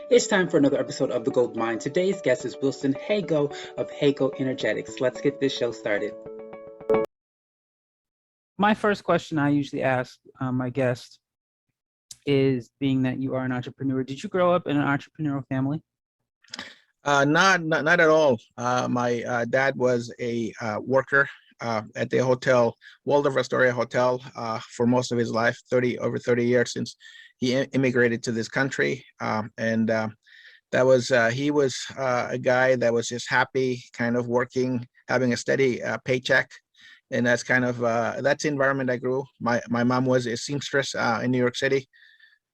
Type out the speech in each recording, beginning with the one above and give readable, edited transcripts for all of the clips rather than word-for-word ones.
It's time for another episode of The Gold Mine. Today's guest is Wilson Hago of Hago Energetics. Let's get this show started. My first question I usually ask my guests is, being that you are an entrepreneur, did you grow up in an entrepreneurial family? Not at all. My dad was a worker at the hotel, Waldorf Astoria Hotel, for most of his life, over 30 years since he immigrated to this country. And that was he was a guy that was just happy, kind of working, having a steady paycheck. And that's kind of that's the environment I grew. My mom was a seamstress in New York City,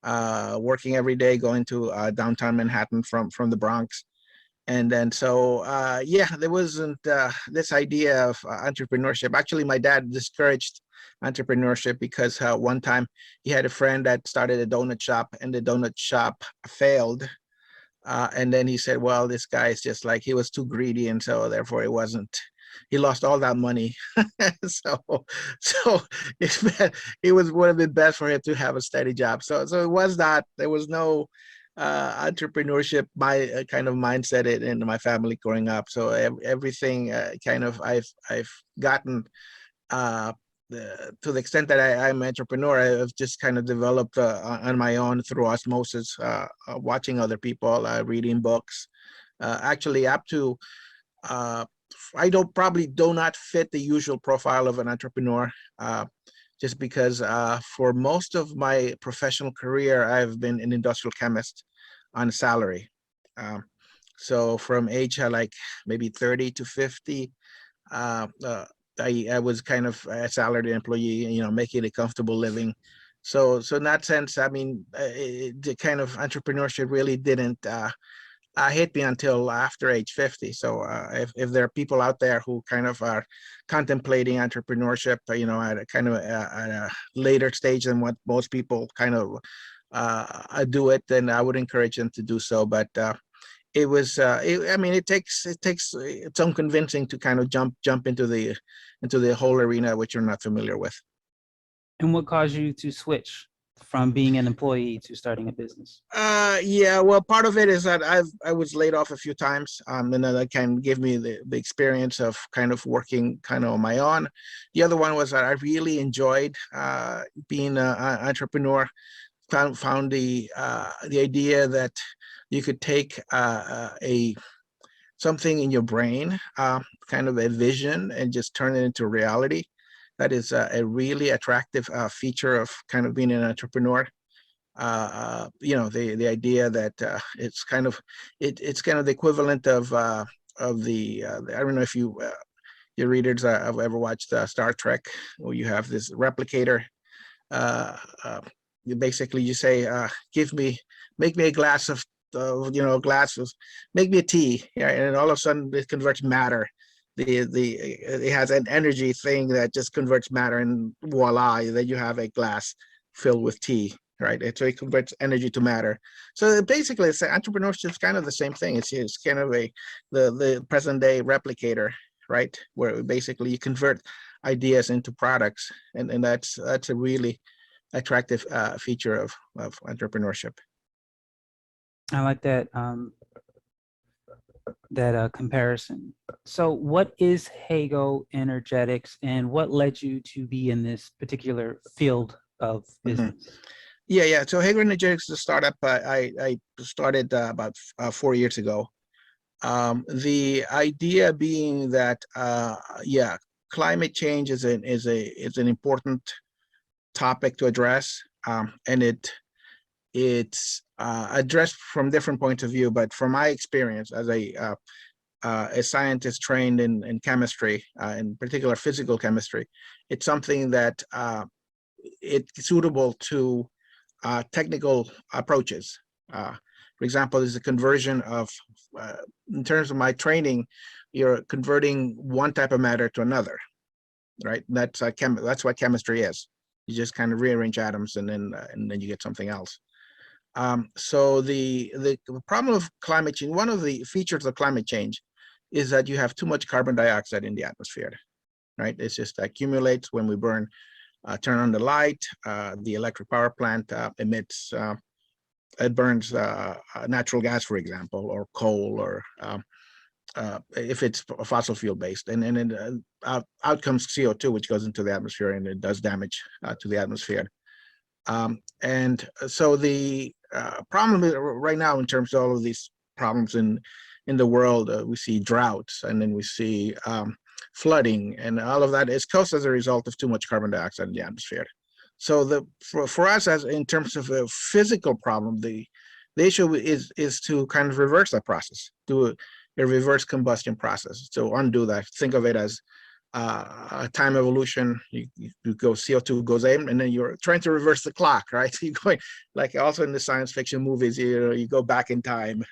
working every day, going to downtown Manhattan from the Bronx. And then so yeah, there wasn't this idea of entrepreneurship. Actually, my dad discouraged entrepreneurship because one time he had a friend that started a donut shop, and the donut shop failed. And then he said, well, this guy is just like, he was too greedy, and so therefore it wasn't, he lost all that money. so so it was would have been best for him to have a steady job. So it was not, there was no entrepreneurship my kind of mindset in my family growing up. So everything kind of I've gotten to the extent that I'm an entrepreneur, I've just kind of developed on my own through osmosis, watching other people, reading books. Actually, up to I probably do not fit the usual profile of an entrepreneur, just because for most of my professional career, I've been an industrial chemist on salary. So from age like maybe 30 to 50, I was kind of a salaried employee, making a comfortable living. So in that sense, I mean, the kind of entrepreneurship really didn't hit me until after age 50. So if there are people out there who kind of are contemplating entrepreneurship, at a kind of at a later stage than what most people kind of do it, then I would encourage them to do so. But it was, I mean, it takes some convincing to kind of jump into the whole arena which you're not familiar with. And what caused you to switch from being an employee to starting a business? Yeah, well, part of it is that I was laid off a few times, and that can give me the experience of kind of working kind of on my own. The other one was that I really enjoyed being an entrepreneur. Found the idea that you could take something in your brain, kind of a vision, and just turn it into reality. That is a really attractive feature of kind of being an entrepreneur. The idea that it's kind of the equivalent of the I don't know if your readers have ever watched Star Trek, where you have this replicator. Uh, uh, you say, make me a glass of glasses, make me a tea, yeah, and all of a sudden it converts matter. It has an energy thing that just converts matter, and voila, then you have a glass filled with tea, right? So it converts energy to matter. So basically, it's entrepreneurship is kind of the same thing. It's kind of the present day replicator, right? Where basically you convert ideas into products, and that's a really attractive feature of entrepreneurship. I like that comparison. So what is Hago Energetics, and what led you to be in this particular field of business? Mm-hmm. Yeah. So Hago Energies is a startup I started about 4 years ago. The idea being that climate change is an important topic to address, and it's addressed from different points of view. But from my experience as a scientist trained in chemistry, in particular physical chemistry, it's something that it's suitable to technical approaches. For example, there's a conversion of, in terms of my training, you're converting one type of matter to another, right? That's what chemistry is. You just kind of rearrange atoms, and then you get something else. So the problem of climate change, one of the features of climate change, is that you have too much carbon dioxide in the atmosphere, right? It just accumulates when we turn on the light. The electric power plant emits it burns natural gas, for example, or coal, or if it's fossil fuel based, and then out comes CO2, which goes into the atmosphere, and it does damage to the atmosphere. And so the problem right now, in terms of all of these problems in the world, we see droughts, and then we see flooding, and all of that is caused as a result of too much carbon dioxide in the atmosphere. So for us, as in terms of a physical problem, the issue is to kind of reverse that process, do a reverse combustion process. So undo that. Think of it as a time evolution. You go, CO2 goes in, and then you're trying to reverse the clock, right? You're going, like also in the science fiction movies, you go back in time.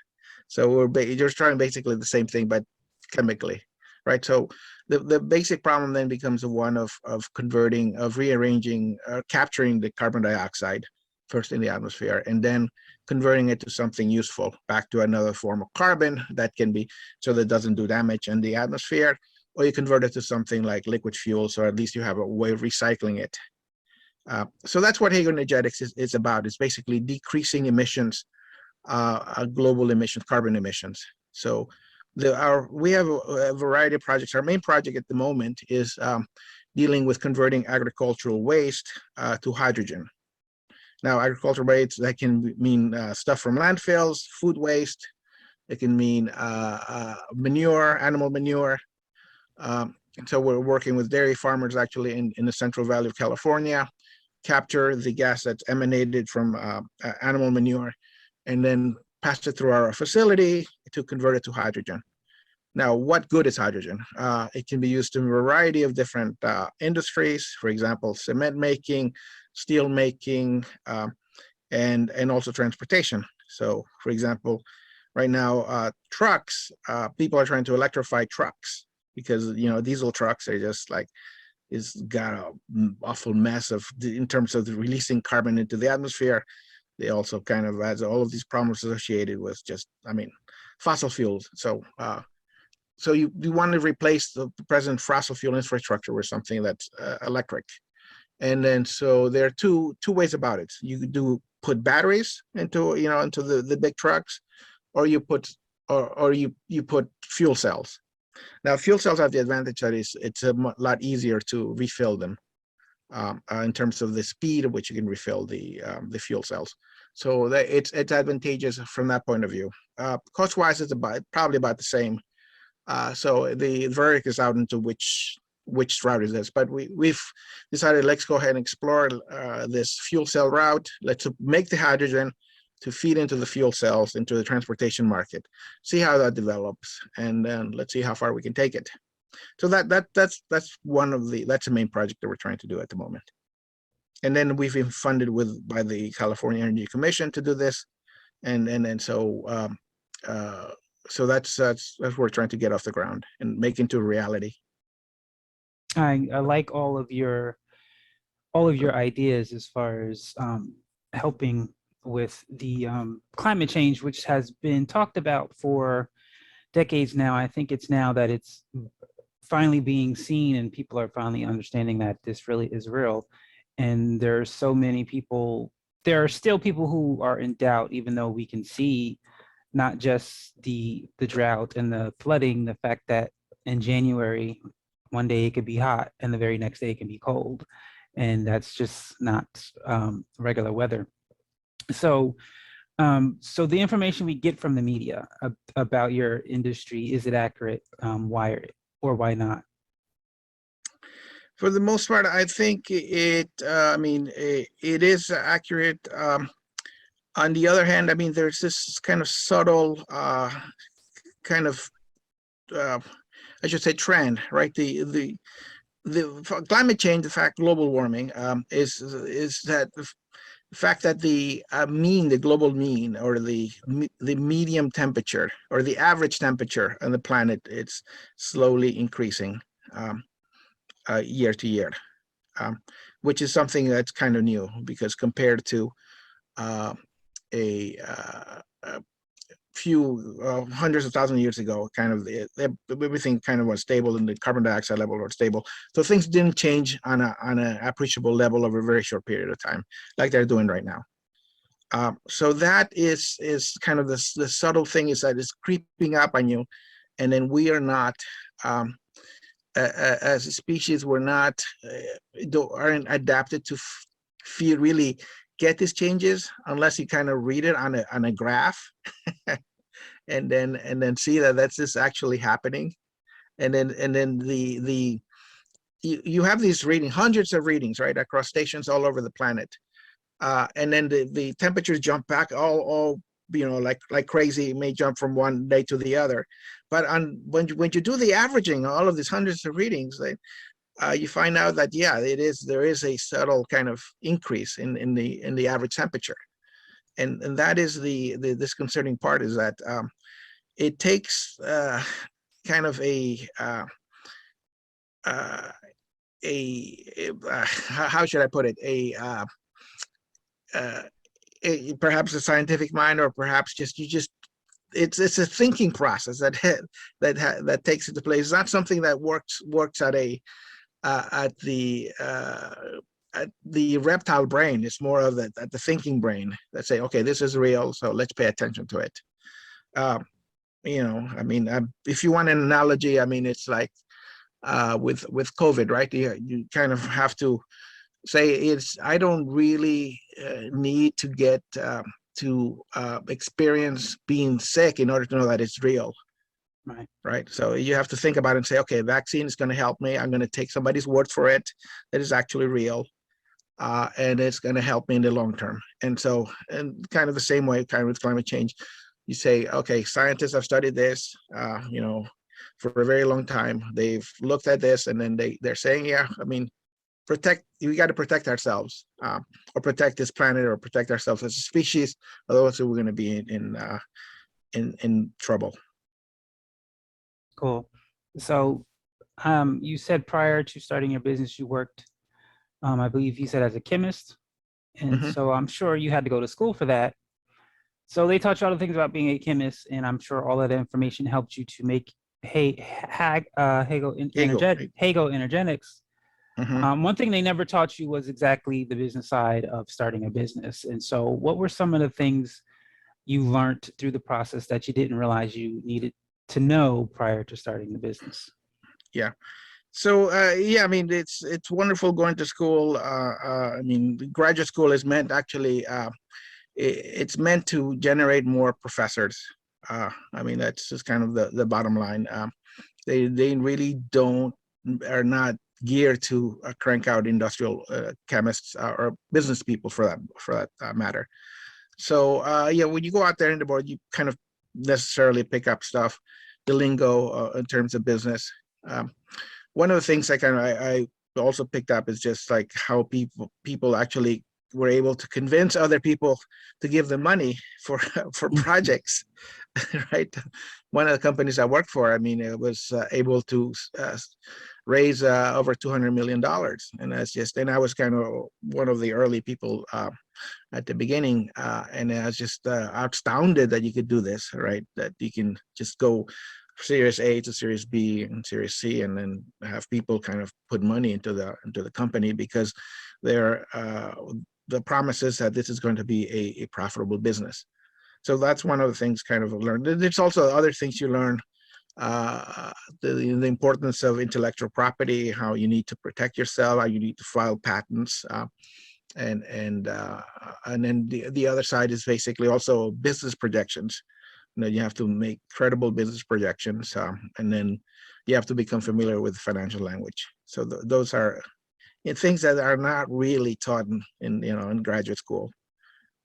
So you're trying basically the same thing, but chemically, right? So the basic problem then becomes the one of converting, of rearranging, capturing the carbon dioxide first in the atmosphere, and then converting it to something useful, back to another form of carbon that can be, so that it doesn't do damage in the atmosphere, or you convert it to something like liquid fuels, or at least you have a way of recycling it. So that's what Hago Energetics is about. It's basically decreasing emissions, global emissions, carbon emissions. So we have a variety of projects. Our main project at the moment is dealing with converting agricultural waste to hydrogen. Now, agricultural waste, that can mean stuff from landfills, food waste. It can mean manure, animal manure. So we're working with dairy farmers actually in the Central Valley of California, capture the gas that's emanated from animal manure, and then pass it through our facility to convert it to hydrogen. Now, what good is hydrogen? It can be used in a variety of different industries, for example, cement making, steel making, and also transportation. So, for example, right now, trucks, people are trying to electrify trucks because, diesel trucks are just like, it's got an awful mess in terms of releasing carbon into the atmosphere. They also kind of has all of these problems associated with just, fossil fuels. So you want to replace the present fossil fuel infrastructure with something that's electric. And then so there are two ways about it. You do put batteries into the big trucks, or you put fuel cells. Now, fuel cells have the advantage that it's a lot easier to refill them in terms of the speed at which you can refill the fuel cells. So it's advantageous from that point of view. Cost-wise, it's probably about the same. So the verdict is out into which route is this, but we've decided, let's go ahead and explore this fuel cell route. Let's make the hydrogen to feed into the fuel cells, into the transportation market, see how that develops, and then let's see how far we can take it. So that's the main project that we're trying to do at the moment. And then we've been funded by the California Energy Commission to do this, and so so that's what we're trying to get off the ground and make into a reality. I like all of your ideas as far as helping with the climate change, which has been talked about for decades now. I think it's now that it's finally being seen and people are finally understanding that this really is real. And there are so many people, there are still people who are in doubt, even though we can see not just the drought and the flooding, the fact that in January, one day it could be hot and the very next day it can be cold. And that's just not regular weather. So so the information we get from the media about your industry, is it accurate? Why or why not? For the most part, I think it is accurate. On the other hand, there's this kind of subtle kind of, I should say, trend, right? The climate change, the fact global warming, is that the fact that the global mean, or the medium temperature, or the average temperature on the planet, it's slowly increasing year to year, which is something that's kind of new, because compared to a few hundreds of thousands of years ago, kind of everything kind of was stable, and the carbon dioxide level was stable. So things didn't change on an appreciable level over a very short period of time, like they're doing right now. So that is kind of the subtle thing, is that it's creeping up on you, and then we are not, as a species, we're not, aren't adapted to feel really get these changes unless you kind of read it on a graph, and then see that that's just actually happening, and then you have these reading, hundreds of readings, right, across stations all over the planet, and then the temperatures jump back all like crazy. It may jump from one day to the other, but when you do the averaging all of these hundreds of readings, you find out that there is a subtle kind of increase in the average temperature, and that is the disconcerting part, is that it takes kind of uh, how should I put it, uh, perhaps a scientific mind, or perhaps it's a thinking process that takes into place. It's not something that works at the reptile brain. It's more of at the thinking brain that say, okay, this is real, so let's pay attention to it. I mean, if you want an analogy, I mean, it's like with COVID, right? You kind of have to say, I don't really need to get to experience being sick in order to know that it's real. Right. So you have to think about it and say, okay, vaccine is going to help me. I'm going to take somebody's word for it that is actually real. And it's going to help me in the long term. And so, and kind of the same way, kind of with climate change, you say, okay, scientists have studied this, for a very long time. They've looked at this, and then they're saying, yeah, I mean, we got to protect ourselves, or protect this planet, or protect ourselves as a species. Otherwise, we're going to be in trouble. Cool. So, you said prior to starting your business, you worked, I believe you said, as a chemist. And Mhm. so I'm sure you had to go to school for that. So they taught you all the things about being a chemist, and I'm sure all that information helped you to make Hago. Hago Energetics. Mhm. One thing they never taught you was exactly the business side of starting a business. And so what were some of the things you learned through the process that you didn't realize you needed to know prior to starting the business? Yeah. So I mean, it's wonderful going to school. I mean, graduate school is meant, actually, it's meant to generate more professors. I mean, that's just kind of the bottom line. They really are not geared to crank out industrial chemists, or business people, for that matter. So when you go out there in the board, you kind of necessarily pick up stuff, the lingo, in terms of business. Um, One of the things I also picked up is just like how people actually were able to convince other people to give them money for for projects, right? One of the companies I worked for, I mean, it was able to raise over $200 million, and I was kind of one of the early people at the beginning, and I was just astounded that you could do this, right? That you can just go Series A to Series B and Series C, and then have people kind of put money into the company, because they're the promise is that this is going to be a profitable business. So that's one of the things kind of learned. There's also other things you learn, the importance of intellectual property, how you need to protect yourself, how you need to file patents, and then the other side is basically also business projections. You have to make credible business projections, and then you have to become familiar with financial language. So those are things that are not really taught in graduate school.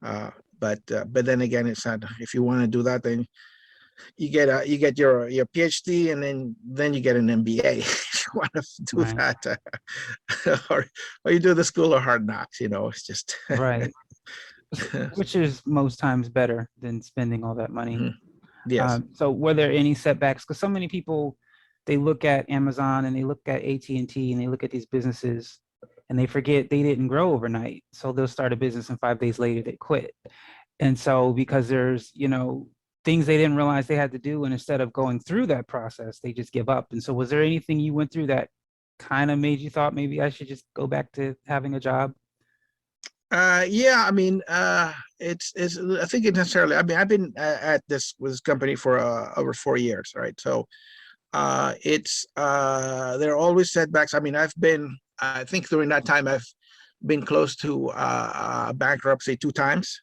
But then again, it's not, if you want to do that, then you get your PhD, and then you get an MBA if you want to do Right. that, or you do the school of hard knocks. It's just Right. Which is most times better than spending all that money. Mhm. Yes. So were there any setbacks? Because so many people, they look at Amazon and they look at AT&T and they look at these businesses and they forget they didn't grow overnight. So they'll start a business and 5 days later they quit. And so because there's, things they didn't realize they had to do, and instead of going through that process, they just give up. And so was there anything you went through that kind of made you thought maybe I should just go back to having a job? Yeah, I mean, it's I think it necessarily. I mean, I've been at this with this company for over 4 years, right? So there are always setbacks. I mean, I think during that time I've been close to bankruptcy 2 times.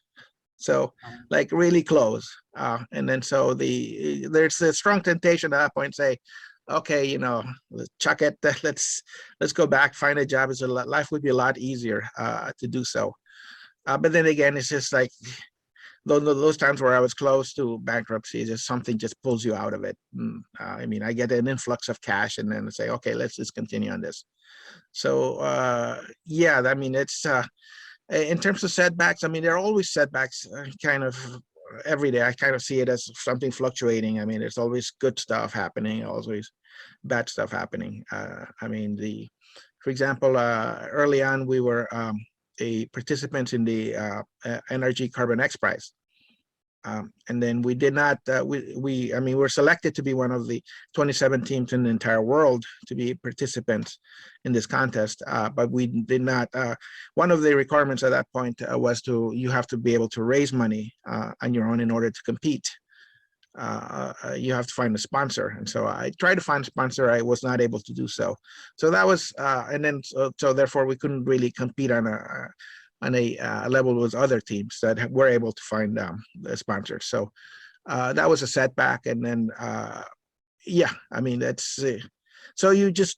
So Um, like really close. And then so there's a strong temptation at that point to say, okay, let's chuck it. Let's go back, find a job. Life would be a lot easier to do so. But then again, it's just like those times where I was close to bankruptcy, just something just pulls you out of it. I mean, I get an influx of cash, and then say, okay, let's just continue on this. So yeah, I mean, it's in terms of setbacks. I mean, there are always setbacks, kind of every day. I kind of see it as something fluctuating. I mean, there's always good stuff happening, always bad stuff happening. I mean, for example, early on, we were a participants in the Energy Carbon X Prize. And then we did not, I mean, we're selected to be one of the 27 teams in the entire world to be participants in this contest, but we did not. One of the requirements at that point was you have to be able to raise money on your own in order to compete. You have to find a sponsor. And so I tried to find a sponsor. I was not able to do so. So that was, and then, so therefore we couldn't really compete on a level with other teams that were able to find sponsors. So that was a setback. And then, yeah, I mean, that's, so you just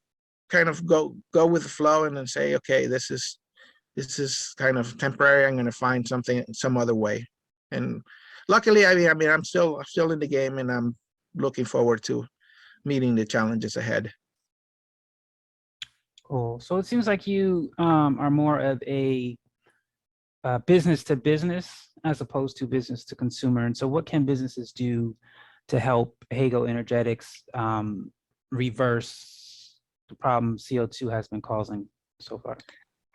kind of go with the flow and then say, okay, this is kind of temporary. I'm going to find something some other way. And luckily, I mean, I'm still in the game, and I'm looking forward to meeting the challenges ahead. Cool. So it seems like you are more of a business to business as opposed to business to consumer. And so, what can businesses do to help Hago Energetics reverse the problem CO2 has been causing so far?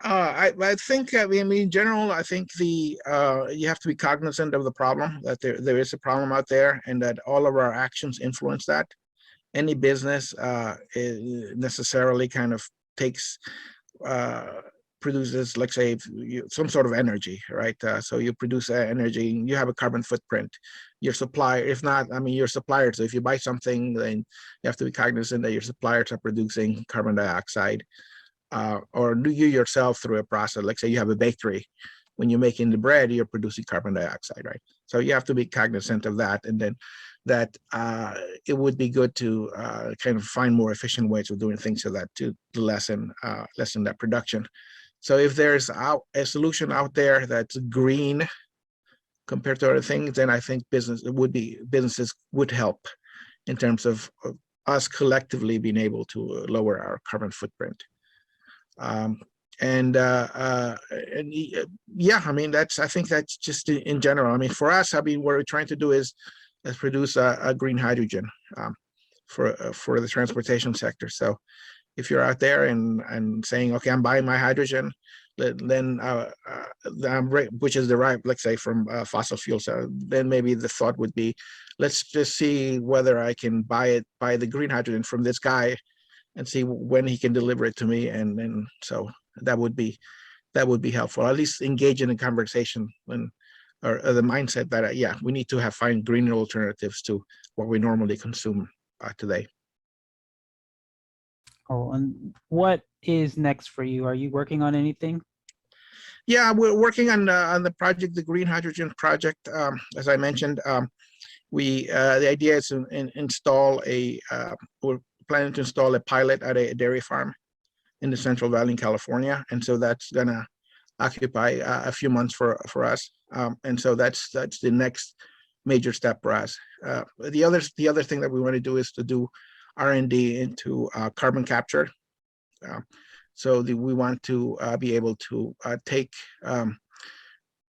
I think, I mean, in general, I think you have to be cognizant of the problem, that there is a problem out there, and that all of our actions influence that. Any business necessarily kind of takes produces, like, say, some sort of energy, right? So you produce energy, you have a carbon footprint. Your supplier, if not, I mean, your suppliers. So if you buy something, then you have to be cognizant that your suppliers are producing carbon dioxide. Or do you yourself through a process, like say you have a bakery, when you're making the bread, you're producing carbon dioxide, right? So you have to be cognizant of that, and then that it would be good to kind of find more efficient ways of doing things, so that to lessen that production. So if there's a solution out there that's green compared to other things, then I think businesses would help in terms of us collectively being able to lower our carbon footprint. And yeah, I mean, I think that's just in general. I mean, for us, I mean, what we're trying to do is produce a green hydrogen for the transportation sector. So if you're out there and saying, okay, I'm buying my hydrogen, then which is derived, let's say, from fossil fuels, then maybe the thought would be, let's just see whether I can buy the green hydrogen from this guy, and see when he can deliver it to me. And then so that would be helpful. At least engage in a conversation, or the mindset that yeah, we need to find greener alternatives to what we normally consume today. Oh, and what is next for you? Are you working on anything? Yeah, we're working on the project, the Green Hydrogen Project. As I mentioned, the idea is to install we're planning to install a pilot at a dairy farm in the Central Valley in California, and so that's gonna occupy a few months for us. And so that's the next major step for us. The other thing that we want to do is to do R&D into carbon capture. So we want to be able to take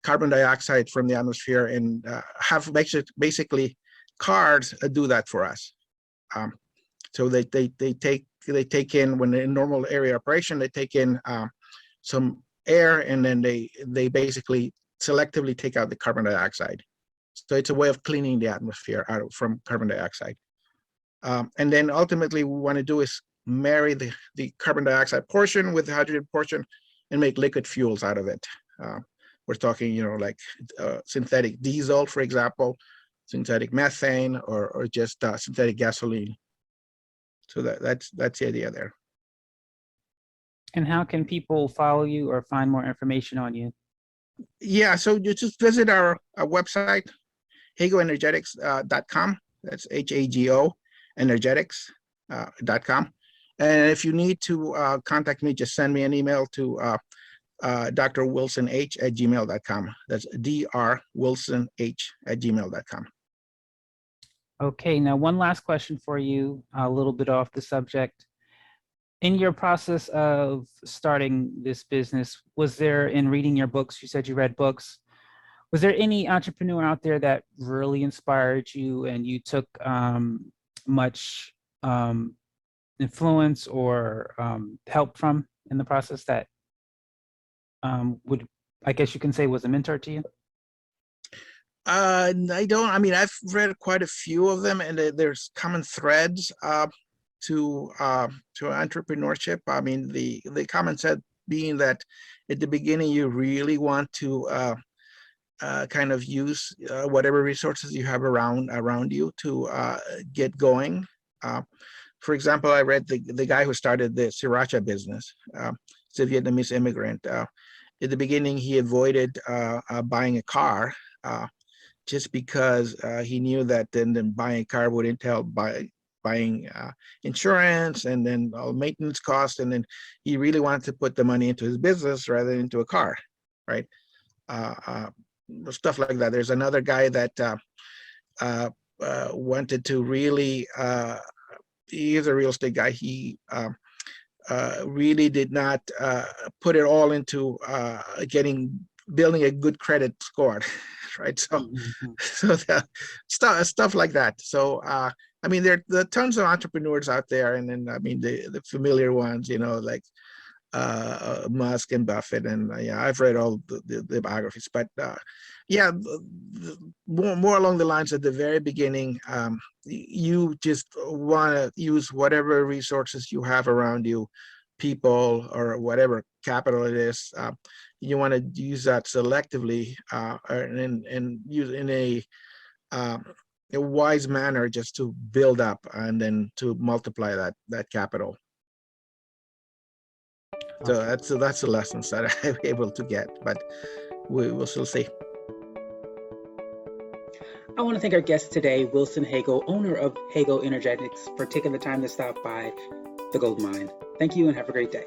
carbon dioxide from the atmosphere and have basically cars do that for us. So they take in, when in normal area operation, they take in some air, and then they basically selectively take out the carbon dioxide. So it's a way of cleaning the atmosphere out from carbon dioxide. And then ultimately what we want to do is marry the carbon dioxide portion with the hydrogen portion and make liquid fuels out of it. We're talking, like synthetic diesel, for example, synthetic methane, or just synthetic gasoline. So that's the idea there. And how can people follow you or find more information on you? Yeah, so you just visit our website, hagoenergetics.com. That's HAGO energetics.com. And if you need to contact me, just send me an email to drwilsonh@gmail.com. That's drwilsonh@gmail.com. Okay, now one last question for you, a little bit off the subject. In your process of starting this business, was there, in reading your books, you said you read books, was there any entrepreneur out there that really inspired you and you took much influence or help from in the process that would, I guess you can say, was a mentor to you? I don't. I mean, I've read quite a few of them, and there's common threads to entrepreneurship. I mean, the common thread being that at the beginning you really want to kind of use whatever resources you have around you to get going. For example, I read the guy who started the sriracha business. It's a Vietnamese immigrant. At the beginning, he avoided buying a car just because he knew that then buying a car would entail buying insurance and then all maintenance costs, and then he really wanted to put the money into his business rather than into a car, right? Stuff like that. There's another guy that wanted to really, he is a real estate guy. He really did not put it all into building a good credit score, right? So, so stuff like that. So, I mean, there are tons of entrepreneurs out there, and then I mean the familiar ones, like Musk and Buffett, and yeah, I've read all the biographies, but yeah, more along the lines at the very beginning, you just want to use whatever resources you have around you, people or whatever capital it is. You want to use that selectively and use in a wise manner, just to build up and then to multiply that capital. So that's the lessons that I'm able to get, but we will still see. I want to thank our guest today, Wilson Hago, owner of Hago Energetics, for taking the time to stop by the gold mine. Thank you and have a great day.